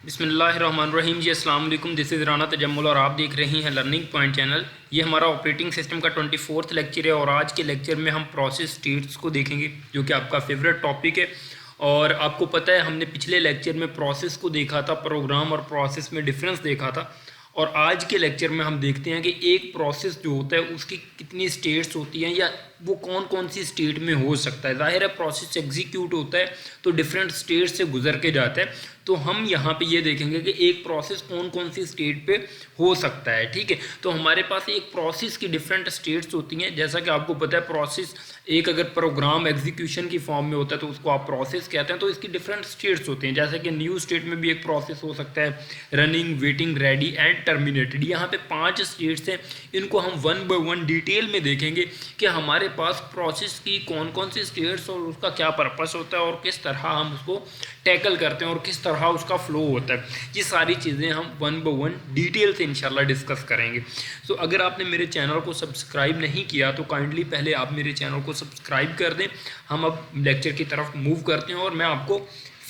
बिस्मिल्लाहिर्रहमानिर्रहीम जी, अस्सलाम वालेकुम। दिस इज़ राना तजम्मुल और आप देख रहे हैं लर्निंग पॉइंट चैनल। ये हमारा ऑपरेटिंग सिस्टम का 24वां लेक्चर है और आज के लेक्चर में हम प्रोसेस स्टेट्स को देखेंगे जो कि आपका फेवरेट टॉपिक है। और आपको पता है हमने पिछले लेक्चर में प्रोसेस को देखा था, प्रोग्राम और प्रोसेस में डिफरेंस देखा था। और आज के लेक्चर में हम देखते हैं कि एक प्रोसेस जो होता है उसकी कितनी स्टेट्स होती हैं या वो कौन कौन सी स्टेट में हो सकता है। जाहिर है प्रोसेस एग्जीक्यूट होता है तो डिफरेंट स्टेट से गुजर के जाता है, तो हम यहाँ पे ये देखेंगे कि एक प्रोसेस कौन कौन सी स्टेट पे हो सकता है। ठीक है, तो हमारे पास एक प्रोसेस की डिफरेंट स्टेट्स होती हैं। जैसा कि आपको पता है प्रोसेस एक अगर प्रोग्राम एग्जीक्यूशन की फॉर्म में होता है तो उसको आप प्रोसेस कहते हैं। तो इसकी डिफरेंट स्टेट्स होती हैं, जैसे कि न्यू स्टेट में भी एक प्रोसेस हो सकता है, running, waiting, ready and terminated. यहाँ पे 5 स्टेट्स हैं, इनको हम वन बाय वन डिटेल में देखेंगे कि हमारे पास प्रोसेस की कौन कौन सी स्टेट्स और उसका क्या पर्पस होता है और किस तरह हम उसको टैकल करते हैं और किस तरह उसका फ्लो होता है। ये सारी चीज़ें हम वन बाय वन डिटेल से इंशाल्लाह डिस्कस करेंगे। सो अगर आपने मेरे चैनल को सब्सक्राइब नहीं किया तो काइंडली पहले आप मेरे चैनल को सब्सक्राइब कर दें। हम अब लेक्चर की तरफ मूव करते हैं और मैं आपको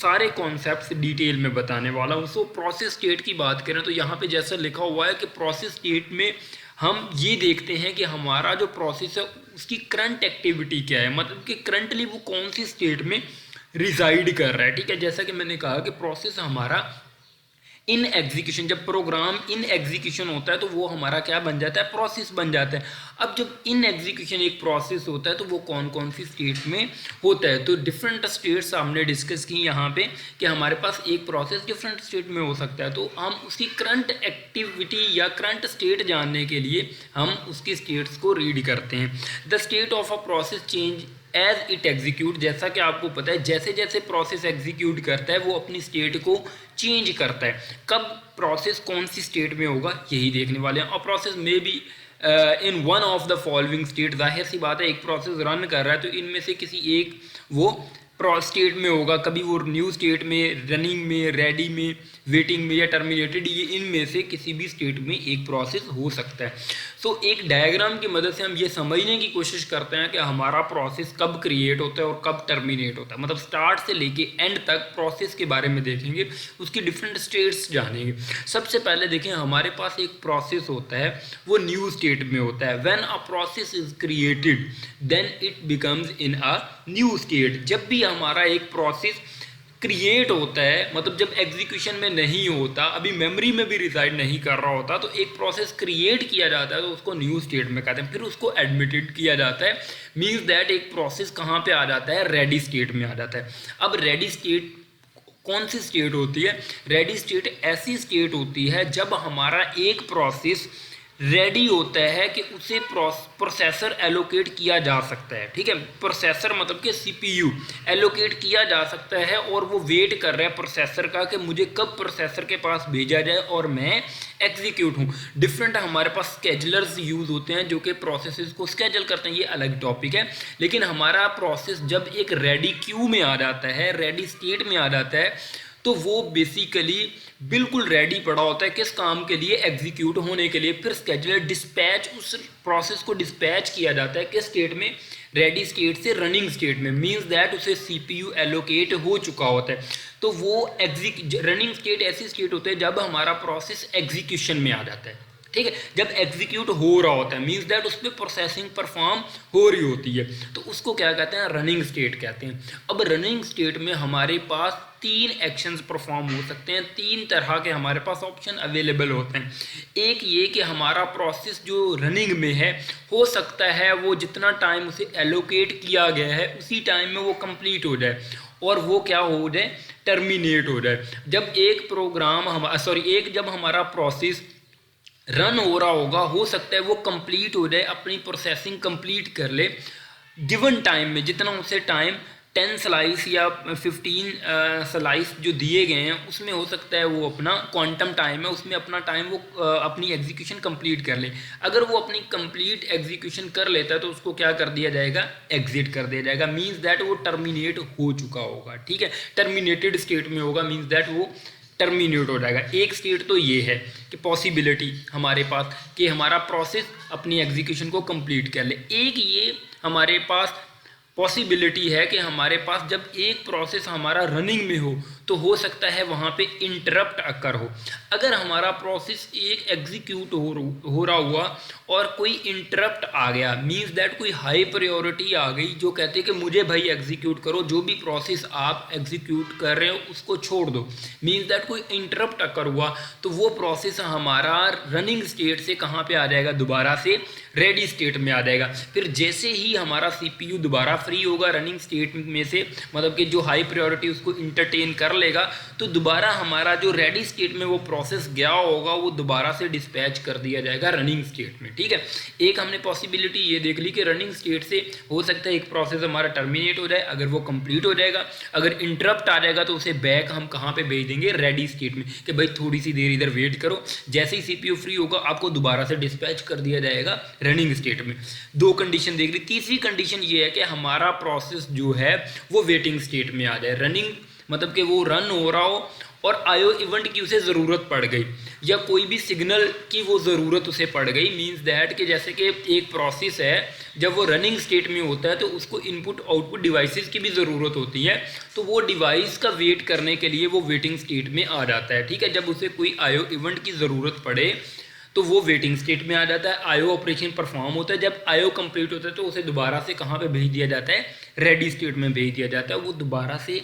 सारे कॉन्सेप्ट्स डिटेल में बताने वाला हूँ। सो प्रोसेस स्टेट की बात करें तो यहाँ पे जैसा लिखा हुआ है कि प्रोसेस स्टेट में हम ये देखते हैं कि हमारा जो प्रोसेस है उसकी करंट एक्टिविटी क्या है, मतलब कि करंटली वो कौन सी स्टेट में रिजाइड कर रहा है। ठीक है, जैसा कि मैंने कहा कि प्रोसेस हमारा इन एग्जीक्यूशन, जब प्रोग्राम इन एग्जीक्यूशन होता है तो वो हमारा क्या बन जाता है, प्रोसेस बन जाता है। अब जब इन एग्जीक्यूशन एक प्रोसेस होता है तो वो कौन कौन सी स्टेट में होता है, तो डिफरेंट स्टेट्स हमने डिस्कस की यहाँ पे कि हमारे पास एक प्रोसेस डिफरेंट स्टेट में हो सकता है। तो हम उसकी करंट एक्टिविटी या करंट स्टेट जानने के लिए हम उसकी स्टेट्स को रीड करते हैं। The state of a process change as it execute. जैसा कि आपको पता है जैसे जैसे प्रोसेस एग्जीक्यूट करता है वो अपनी स्टेट को चेंज करता है। कब प्रोसेस कौन सी स्टेट में होगा यही देखने वाले हैं। और प्रोसेस में भी in one of the following state, जाहिर सी बात है एक प्रोसेस रन कर रहा है तो इनमें से किसी एक वो स्टेट में होगा। कभी वो न्यू स्टेट में, रनिंग में, रेडी में, वेटिंग में या टर्मिनेटेड, ये इनमें से किसी भी स्टेट में एक प्रोसेस हो सकता है। सो एक डायग्राम की मदद से हम ये समझने की कोशिश करते हैं कि हमारा प्रोसेस कब क्रिएट होता है और कब टर्मिनेट होता है, मतलब स्टार्ट से लेके एंड तक प्रोसेस के बारे में देखेंगे, उसकी डिफरेंट स्टेट्स जानेंगे। सबसे पहले देखें हमारे पास एक प्रोसेस होता है वो न्यू स्टेट में होता है। When a process is created then it becomes in a new state. जब भी हमारा एक प्रोसेस क्रिएट होता है, मतलब जब एग्जीक्यूशन में नहीं होता, अभी मेमोरी में भी रिजाइड नहीं कर रहा होता, तो एक प्रोसेस क्रिएट किया जाता है तो उसको न्यू स्टेट में कहते हैं। फिर उसको एडमिटेड किया जाता है, मीन्स दैट एक प्रोसेस कहाँ पे आ जाता है, रेडी स्टेट में आ जाता है। अब रेडी स्टेट कौन सी स्टेट होती है, रेडी स्टेट ऐसी स्टेट होती है जब हमारा एक प्रोसेस रेडी होता है कि उसे प्रोसेसर एलोकेट किया जा सकता है। ठीक है, प्रोसेसर मतलब कि सीपीयू एलोकेट किया जा सकता है और वो वेट कर रहा है प्रोसेसर का कि मुझे कब प्रोसेसर के पास भेजा जाए और मैं एग्जीक्यूट हूँ। डिफरेंट हमारे पास स्केजलर्स यूज होते हैं जो कि प्रोसेसेस को स्केजल करते हैं, ये अलग टॉपिक है। लेकिन हमारा प्रोसेस जब एक रेडी क्यू में आ जाता है, रेडी स्टेट में आ जाता है, तो वो बेसिकली बिल्कुल रेडी पड़ा होता है किस काम के लिए, एग्जीक्यूट होने के लिए। फिर स्केजुलर डिस्पैच, उस प्रोसेस को डिस्पैच किया जाता है किस स्टेट में, रेडी स्टेट से रनिंग स्टेट में, मींस दैट उसे सीपीयू एलोकेट हो चुका होता है। तो वो रनिंग स्टेट ऐसी स्टेट होती है जब हमारा प्रोसेस एग्जीक्यूशन में आ जाता है। ठीक है, जब एग्जीक्यूट हो रहा होता है मींस दैट उस पर प्रोसेसिंग परफॉर्म हो रही होती है, तो उसको क्या कहते हैं, रनिंग स्टेट कहते हैं। अब रनिंग स्टेट में हमारे पास 3 एक्शंस परफॉर्म हो सकते हैं, 3 तरह के हमारे पास ऑप्शन अवेलेबल होते हैं। एक ये कि हमारा प्रोसेस जो रनिंग में है हो सकता है वो जितना टाइम उसे एलोकेट किया गया है उसी टाइम में वो कंप्लीट हो जाए और वो क्या हो जाए, टर्मिनेट हो जाए। जब एक प्रोग्राम जब हमारा प्रोसेस रन हो रहा होगा, हो सकता है वो कंप्लीट हो जाए, अपनी प्रोसेसिंग कंप्लीट कर ले गिवन टाइम में, जितना उसे टाइम 10 स्लाइस या 15 स्लाइस जो दिए गए हैं उसमें हो सकता है वो अपना क्वांटम टाइम है उसमें अपना टाइम वो अपनी एग्जीक्यूशन कंप्लीट कर ले। अगर वो अपनी कंप्लीट एग्जीक्यूशन कर लेता है तो उसको क्या कर दिया जाएगा, एग्जिट कर दिया जाएगा, मींस दैट वो टर्मिनेट हो चुका होगा। ठीक है, टर्मिनेटेड स्टेट में होगा, मींस दैट वो टर्मिनेट हो जाएगा। एक स्टेट तो ये है कि पॉसिबिलिटी हमारे पास कि हमारा प्रोसेस अपनी एग्जीक्यूशन को कंप्लीट कर ले। एक ये हमारे पास पॉसिबिलिटी है कि हमारे पास जब एक प्रोसेस हमारा रनिंग में हो तो हो सकता है वहाँ पे इंटरप्ट अकर हो। अगर हमारा प्रोसेस एक एग्जीक्यूट हो रहा हुआ और कोई इंटरप्ट आ गया, मींस दैट कोई हाई प्रायोरिटी आ गई जो कहते हैं कि मुझे भाई एग्जीक्यूट करो, जो भी प्रोसेस आप एग्जीक्यूट कर रहे हो उसको छोड़ दो, मींस दैट कोई इंटरप्ट अकर हुआ, तो वो प्रोसेस हमारा रनिंग स्टेट से कहाँ पे आ जाएगा, दोबारा से रेडी स्टेट में आ जाएगा। फिर जैसे ही हमारा सीपीयू दोबारा फ्री होगा रनिंग स्टेट में से, मतलब कि जो हाई प्रायोरिटी उसको इंटरटेन कर लेगा, तो दोबारा हमारा जो रेडी स्टेट में वो प्रोसेस गया होगा वो दोबारा से डिस्पैच कर दिया जाएगा रनिंग स्टेट में। ठीक है, एक हमने पॉसिबिलिटी ये देख ली कि रनिंग स्टेट से हो सकता है एक प्रोसेस हमारा टर्मिनेट हो जाए, अगर वो कंप्लीट हो जाएगा, अगर इंटरप्ट आ जाएगा तो उसे बैक हम कहाँ पे भेज देंगे, रेडी स्टेट में, कि भाई थोड़ी सी देर इधर वेट करो, जैसे ही सीपीयू फ्री होगा आपको दोबारा से डिस्पैच कर दिया जाएगा रनिंग स्टेट में। दो कंडीशन देख ली। तीसरी कंडीशन ये है कि हमारा प्रोसेस जो है वो वेटिंग स्टेट में आ जाए, रनिंग मतलब कि वो रन हो रहा हो और आईओ इवेंट की उसे ज़रूरत पड़ गई या कोई भी सिग्नल की वो ज़रूरत उसे पड़ गई, मींस दैट कि जैसे कि एक प्रोसेस है जब वो रनिंग स्टेट में होता है तो उसको इनपुट आउटपुट डिवाइसेस की भी ज़रूरत होती है, तो वो डिवाइस का वेट करने के लिए वो वेटिंग स्टेट में आ जाता है। ठीक है, जब उसे कोई आईओ इवेंट की ज़रूरत पड़े तो वो वेटिंग स्टेट में आ जाता है, आईओ ऑपरेशन परफॉर्म होता है, जब आईओ कंप्लीट होता है तो उसे दोबारा से कहाँ पे भेज दिया जाता है, रेडी स्टेट में भेज दिया जाता है, वो दोबारा से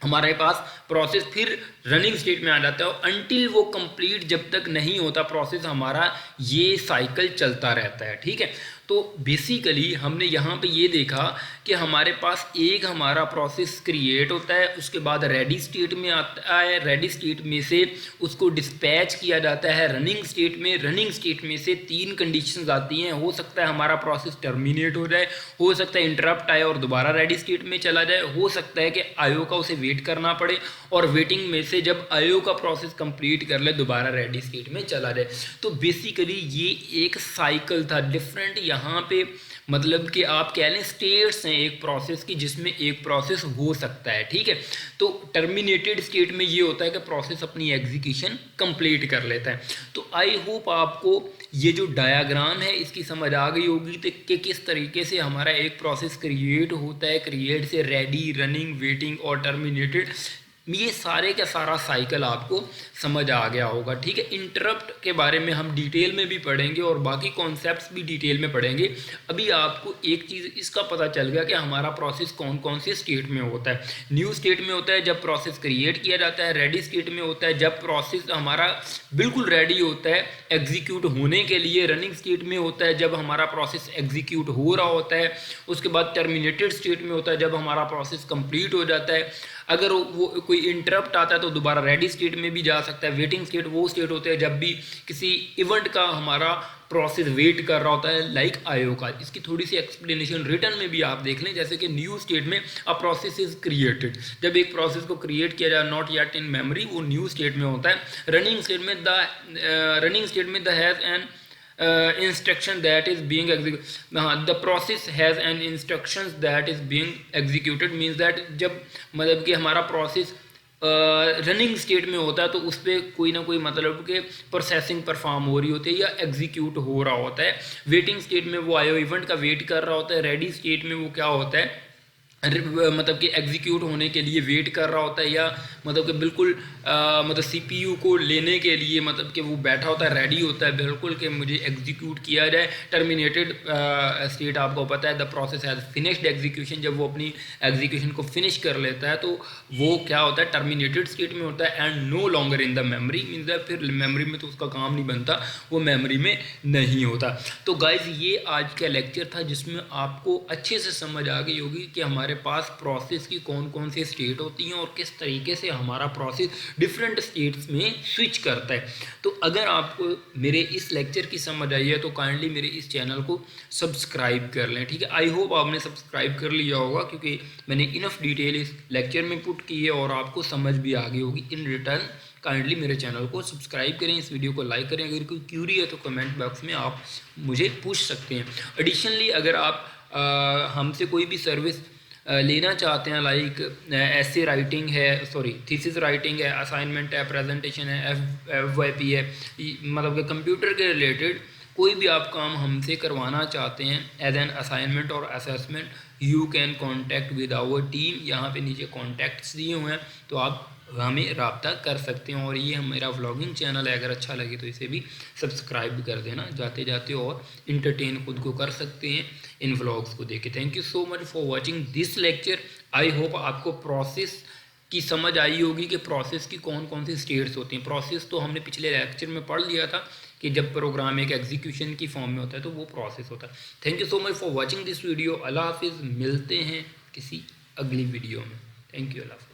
हमारे पास प्रोसेस फिर रनिंग स्टेट में आ जाता है। और अनटिल वो कंप्लीट जब तक नहीं होता प्रोसेस हमारा, ये साइकिल चलता रहता है। ठीक है, तो बेसिकली हमने यहाँ पे ये देखा कि हमारे पास एक हमारा प्रोसेस क्रिएट होता है, उसके बाद रेडी स्टेट में आता है, रेडी स्टेट में से उसको डिस्पैच किया जाता है रनिंग स्टेट में, रनिंग स्टेट में से तीन कंडीशंस आती हैं, हो सकता है हमारा प्रोसेस टर्मिनेट हो जाए, हो सकता है इंटरप्ट आए और दोबारा रेडी स्टेट में चला जाए, हो सकता है कि आईओ का उसे वेट करना पड़े और वेटिंग में से जब आईओ का प्रोसेस कंप्लीट कर ले दोबारा रेडी स्टेट में चला जाए। तो बेसिकली ये एक साइकिल था डिफरेंट, यहाँ पे मतलब कि आप कह लें स्टेट्स हैं एक प्रोसेस की जिसमें एक प्रोसेस हो सकता है। ठीक है, तो टर्मिनेटेड स्टेट में ये होता है कि प्रोसेस अपनी एग्जीक्यूशन कंप्लीट कर लेता है। तो आई होप आपको ये जो डायग्राम है इसकी समझ आ गई होगी कि किस तरीके से हमारा एक प्रोसेस क्रिएट होता है, क्रिएट से रेडी, रनिंग, वेटिंग और टर्मिनेटेड, ये सारे का सारा साइकिल आपको समझ आ गया होगा। ठीक है, इंटरप्ट के बारे में हम डिटेल में भी पढ़ेंगे और बाकी कॉन्सेप्ट्स भी डिटेल में पढ़ेंगे। अभी आपको एक चीज़ इसका पता चल गया कि हमारा प्रोसेस कौन कौन से स्टेट में होता है। न्यू स्टेट में होता है जब प्रोसेस क्रिएट किया जाता है, रेडी स्टेट में होता है जब प्रोसेस हमारा बिल्कुल रेडी होता है एग्जीक्यूट होने के लिए, रनिंग स्टेट में होता है जब हमारा प्रोसेस एग्जीक्यूट हो रहा होता है, उसके बाद टर्मिनेटेड स्टेट में होता है जब हमारा प्रोसेस कंप्लीट हो जाता है। अगर वो कोई इंटरप्ट आता है तो दोबारा रेडी स्टेट में भी जा सकता है। वेटिंग स्टेट वो स्टेट होते हैं जब भी किसी इवेंट का हमारा प्रोसेस वेट कर रहा होता है, लाइक आईओ का। इसकी थोड़ी सी एक्सप्लेनेशन रिटर्न में भी आप देख लें, जैसे कि न्यू स्टेट में अ प्रोसेस इज क्रिएटेड, जब एक प्रोसेस को क्रिएट किया जाए नॉट येट इन मेमोरी, वो न्यू स्टेट में होता है। रनिंग स्टेट में the has an instruction that is being executed, the process has an instructions that is being executed, means that जब मतलब कि हमारा प्रोसेस रनिंग स्टेट में होता है तो उस पर कोई ना कोई मतलब कि प्रोसेसिंग परफॉर्म हो रही होती है या एग्जीक्यूट हो रहा होता है। वेटिंग स्टेट में वो आईओ इवेंट का वेट कर रहा होता है। रेडी स्टेट में वो क्या होता है, मतलब कि एग्जीक्यूट होने के लिए वेट कर रहा होता है, या मतलब कि बिल्कुल मतलब सीपीयू को लेने के लिए मतलब कि वो बैठा होता है, रेडी होता है बिल्कुल कि मुझे एग्जीक्यूट किया जाए। टर्मिनेटेड स्टेट आपको पता है the process has finished execution, जब वो अपनी एग्जीक्यूशन को फिनिश कर लेता है तो वो क्या होता है, टर्मिनेटेड स्टेट में होता है and no longer in the memory, means that फिर मेमोरी में तो उसका काम नहीं बनता, वो मेमोरी में नहीं होता। तो गाइज ये आज का लेक्चर था जिसमें आपको अच्छे से समझ आ गई होगी कि हमारे पास प्रोसेस की कौन कौन सी स्टेट होती हैं और किस तरीके से हमारा प्रोसेस डिफरेंट स्टेट्स में स्विच करता है। तो अगर आपको मेरे इस लेक्चर की समझ आई है तो काइंडली मेरे इस चैनल को सब्सक्राइब कर लें। ठीक है, आई होप आपने सब्सक्राइब कर लिया होगा क्योंकि मैंने इनफ डिटेल इस लेक्चर में पुट की है और आपको समझ भी आ गई होगी। इन रिटर्न काइंडली मेरे चैनल को सब्सक्राइब करें, इस वीडियो को लाइक करें। अगर कोई क्यूरी है तो कमेंट बॉक्स में आप मुझे पूछ सकते हैं। एडिशनली अगर आप हमसे कोई भी सर्विस लेना चाहते हैं, लाइक ऐसे राइटिंग है, सॉरी थीसिस राइटिंग है, असाइनमेंट है, प्रेजेंटेशन है, FYP है, मतलब कि कंप्यूटर के रिलेटेड कोई भी आप काम हमसे करवाना चाहते हैं एज एन असाइनमेंट और assessment, you can contact with our team. यहाँ पे नीचे कॉन्टैक्ट्स दिए हुए हैं तो आप हमें रब्ता कर सकते हैं। और ये मेरा व्लॉगिंग चैनल है, अगर अच्छा लगे तो इसे भी सब्सक्राइब कर देना जाते जाते, और इंटरटेन खुद को कर सकते हैं इन व्लॉग्स को देख के। Thank you so much for watching this lecture. I hope आपको प्रोसेस की समझ आई होगी कि प्रोसेस की कौन कौन सी स्टेट्स होती हैं। प्रोसेस तो हमने पिछले लेक्चर में पढ़ लिया था कि जब प्रोग्राम एक एग्जीक्यूशन की फॉर्म में होता है तो वो प्रोसेस होता है। Thank you so much for watching this video. अल्लाह हाफिज़, मिलते हैं किसी अगली वीडियो में। थैंक यू, अल्लाह हाफिज़।